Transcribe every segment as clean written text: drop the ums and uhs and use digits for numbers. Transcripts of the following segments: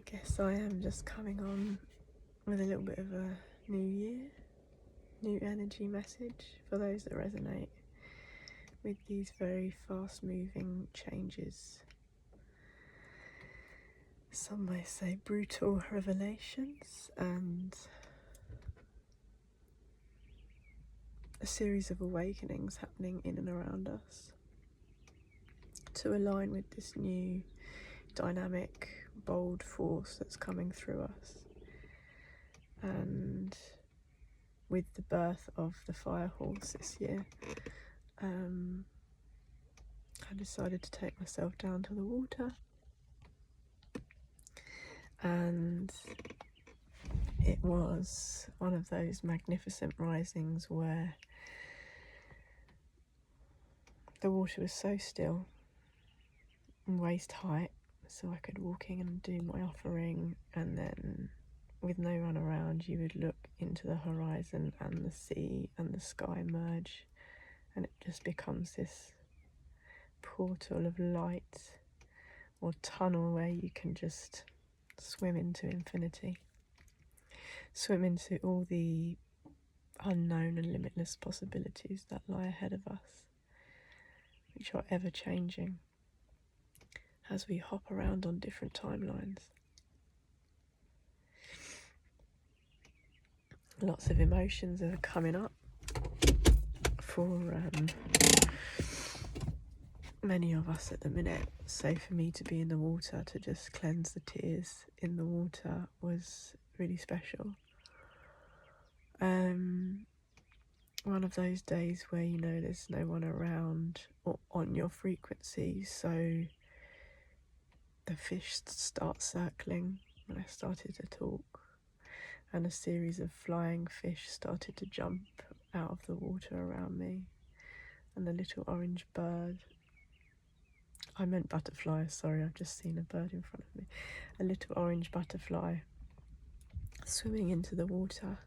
guess I am just coming on with a little bit of a new year, new energy message for those that resonate with these very fast moving changes. Some may say brutal revelations and a series of awakenings happening in and around us to align with this new dynamic, bold force that's coming through us. And with the birth of the fire horse this year, I decided to take myself down to the water, and it was one of those magnificent risings where the water was so still and waist height, so I could walk in and do my offering, and then with no one around you would look into the horizon and the sea and the sky merge, and it just becomes this portal of light or tunnel where you can just swim into infinity, swim into all the unknown and limitless possibilities that lie ahead of us, which are ever changing as we hop around on different timelines. Lots of emotions are coming up for many of us at the minute. So for me to be in the water, to just cleanse the tears in the water, was really special. One of those days where you know there's no one around or on your frequency, so the fish start circling when I started to talk, and a series of flying fish started to jump out of the water around me, and a little orange bird, I meant butterfly, sorry, I've just seen a bird in front of me, a little orange butterfly swimming into the water,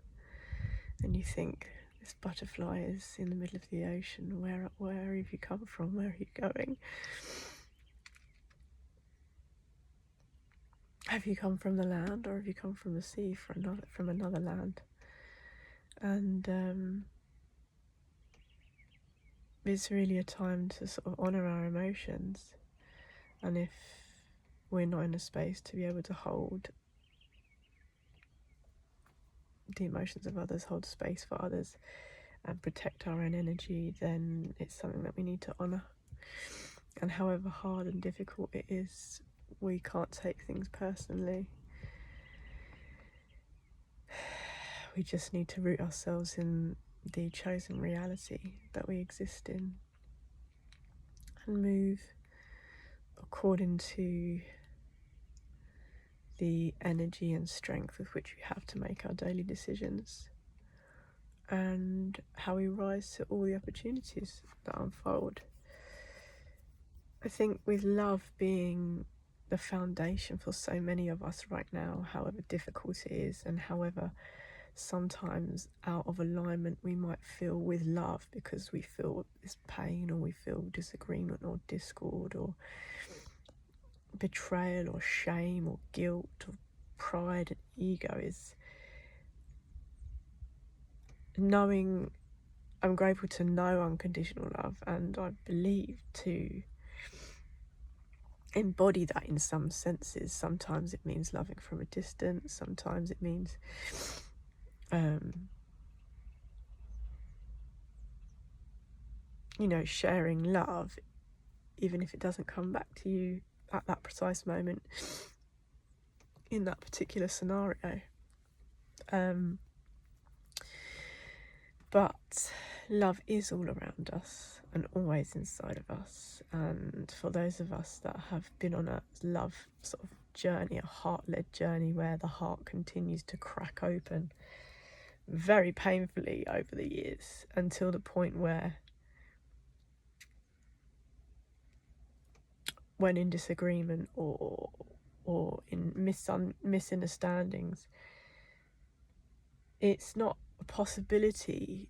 and you think, this butterfly is in the middle of the ocean, where have you come from, where are you going? Have you come from the land, or have you come from the sea, from another land? And it's really a time to sort of honour our emotions, and if we're not in a space to be able to hold the emotions of others, hold space for others and protect our own energy, then it's something that we need to honour. And however hard and difficult it is, we can't take things personally. We just need to root ourselves in the chosen reality that we exist in and move according to the energy and strength with which we have to make our daily decisions, and how we rise to all the opportunities that unfold. I think with love being the foundation for so many of us right now, however difficult it is, and however sometimes out of alignment we might feel with love because we feel this pain, or we feel disagreement or discord or betrayal or shame or guilt or pride and ego, is knowing, I'm grateful to know unconditional love, and I believe to embody that in some senses. Sometimes it means loving from a distance, sometimes it means sharing love, even if it doesn't come back to you at that precise moment in that particular scenario. But love is all around us and always inside of us. And for those of us that have been on a love sort of journey, a heart-led journey where the heart continues to crack open very painfully over the years, until the point where, when in disagreement or in misunderstandings, it's not a possibility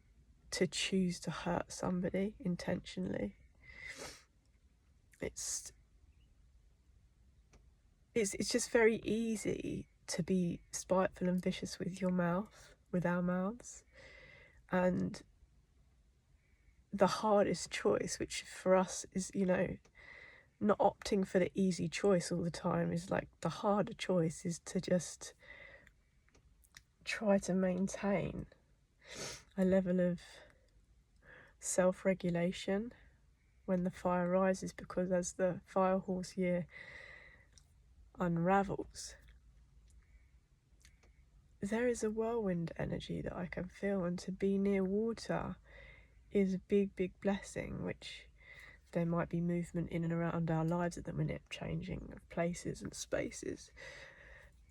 to choose to hurt somebody intentionally. It's it's just very easy to be spiteful and vicious with our mouths. And the hardest choice, which for us is, not opting for the easy choice all the time, is like the harder choice is to just try to maintain a level of self-regulation when the fire rises, because as the fire horse year unravels, there is a whirlwind energy that I can feel, and to be near water is a big, big blessing, which there might be movement in and around our lives at the minute, changing of places and spaces.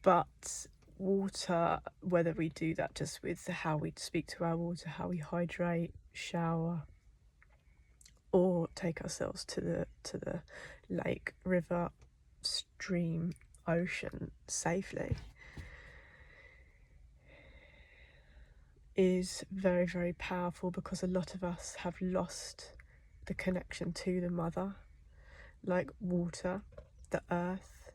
But water, whether we do that just with how we speak to our water, how we hydrate, shower, or take ourselves to the lake, river, stream, ocean safely, is very, very powerful, because a lot of us have lost the connection to the mother, like water, the earth,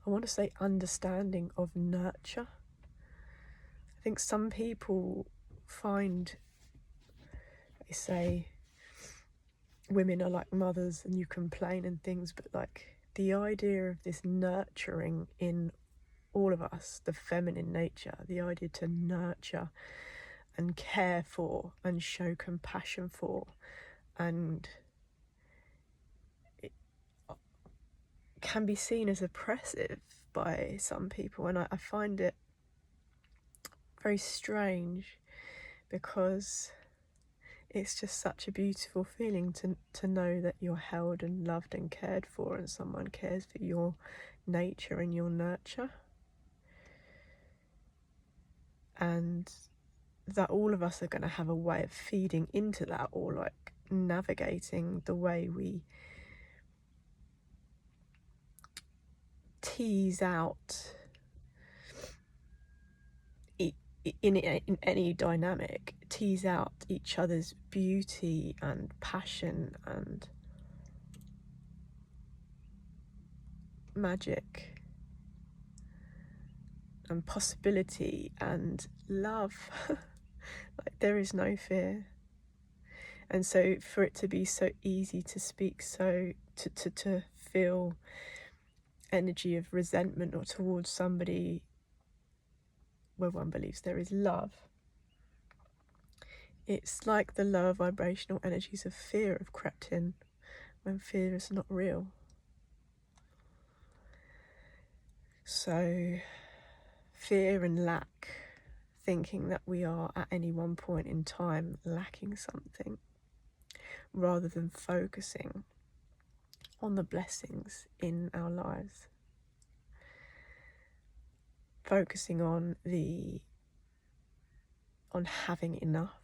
I want to say understanding of nurture. I think some people find, they say women are like mothers and you complain and things, but like the idea of this nurturing in all of us, the feminine nature, the idea to nurture and care for and show compassion for, and it can be seen as oppressive by some people, and I find it very strange, because it's just such a beautiful feeling to know that you're held and loved and cared for, and someone cares for your nature and your nurture, and that all of us are going to have a way of feeding into that, or like navigating the way we tease out in any dynamic, tease out each other's beauty and passion and magic and possibility and love. Like, there is no fear. And so for it to be so easy to speak, so to feel energy of resentment or towards somebody where one believes there is love, it's like the lower vibrational energies of fear have crept in when fear is not real. So fear and lack, thinking that we are at any one point in time lacking something, rather than focusing on the blessings in our lives, focusing on having enough,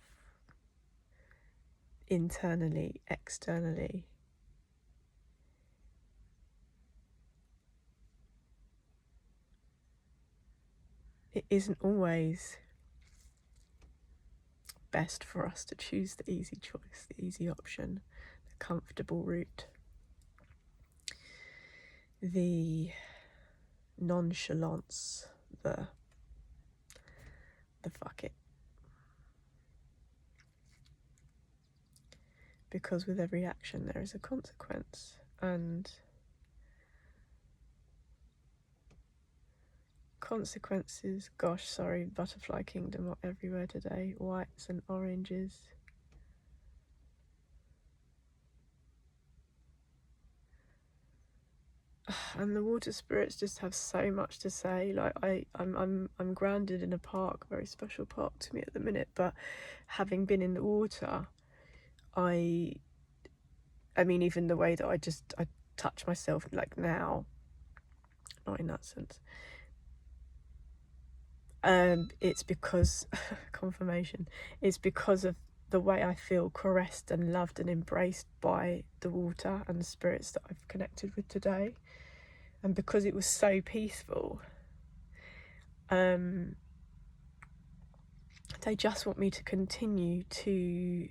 internally, externally. It isn't always best for us to choose the easy choice, the easy option, the comfortable route, the nonchalance, the fuck it. Because with every action there is a consequence, and consequences, gosh, sorry, butterfly kingdom are everywhere today, whites and oranges. And the water spirits just have so much to say. Like I'm grounded in a park, a very special park to me at the minute, but having been in the water, I mean, even the way that I touch myself like now, not in that sense, it's because confirmation, it's because of the way I feel caressed and loved and embraced by the water and the spirits that I've connected with today. And because it was so peaceful, They just want me to continue to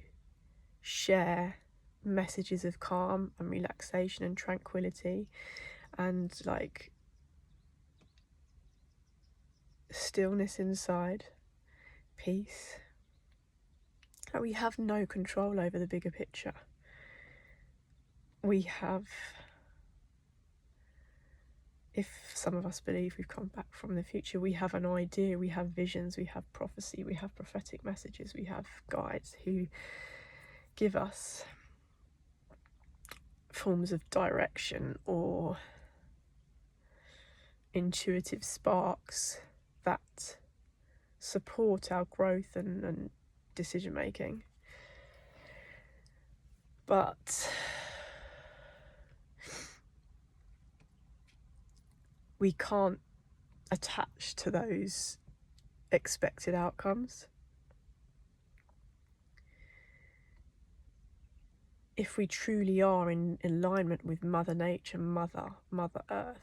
share messages of calm and relaxation and tranquility and like stillness inside, peace. Like, we have no control over the bigger picture. We have, if some of us believe we've come back from the future, we have an idea, we have visions, we have prophecy, we have prophetic messages, we have guides who give us forms of direction or intuitive sparks that support our growth and decision making. But we can't attach to those expected outcomes. If we truly are in alignment with Mother Nature, Mother Earth,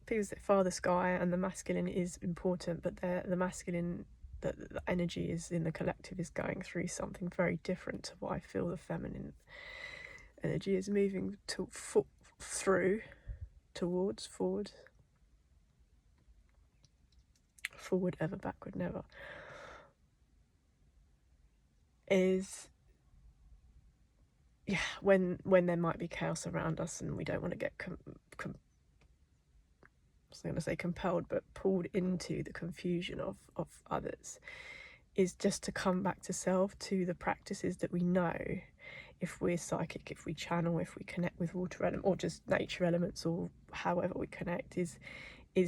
people say Father Sky and the masculine is important, but the masculine, the energy is in the collective is going through something very different to what I feel the feminine energy is moving forward ever, backward never, is when there might be chaos around us and we don't want to get I was going to say compelled, but pulled into the confusion of others, is just to come back to self, to the practices that we know. If we're psychic, if we channel, if we connect with water element or just nature elements, or however we connect, is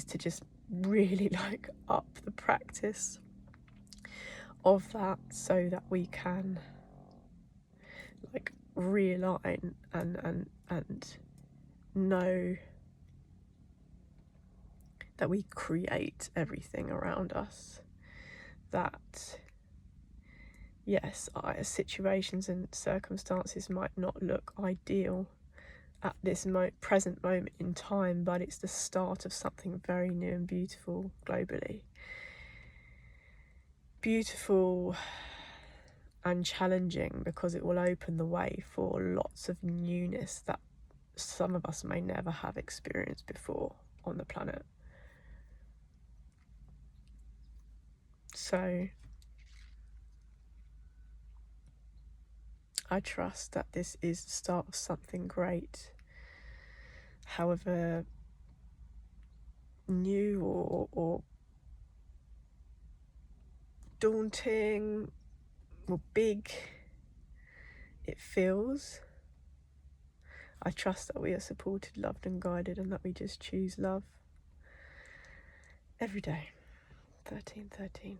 to just really like up the practice of that, so that we can like realign and know that we create everything around us. That yes, situations and circumstances might not look ideal at this present moment in time, but it's the start of something very new and beautiful globally. Beautiful and challenging, because it will open the way for lots of newness that some of us may never have experienced before on the planet. So I trust that this is the start of something great, however new or daunting or big it feels. I trust that we are supported, loved and guided, and that we just choose love every day. 1313.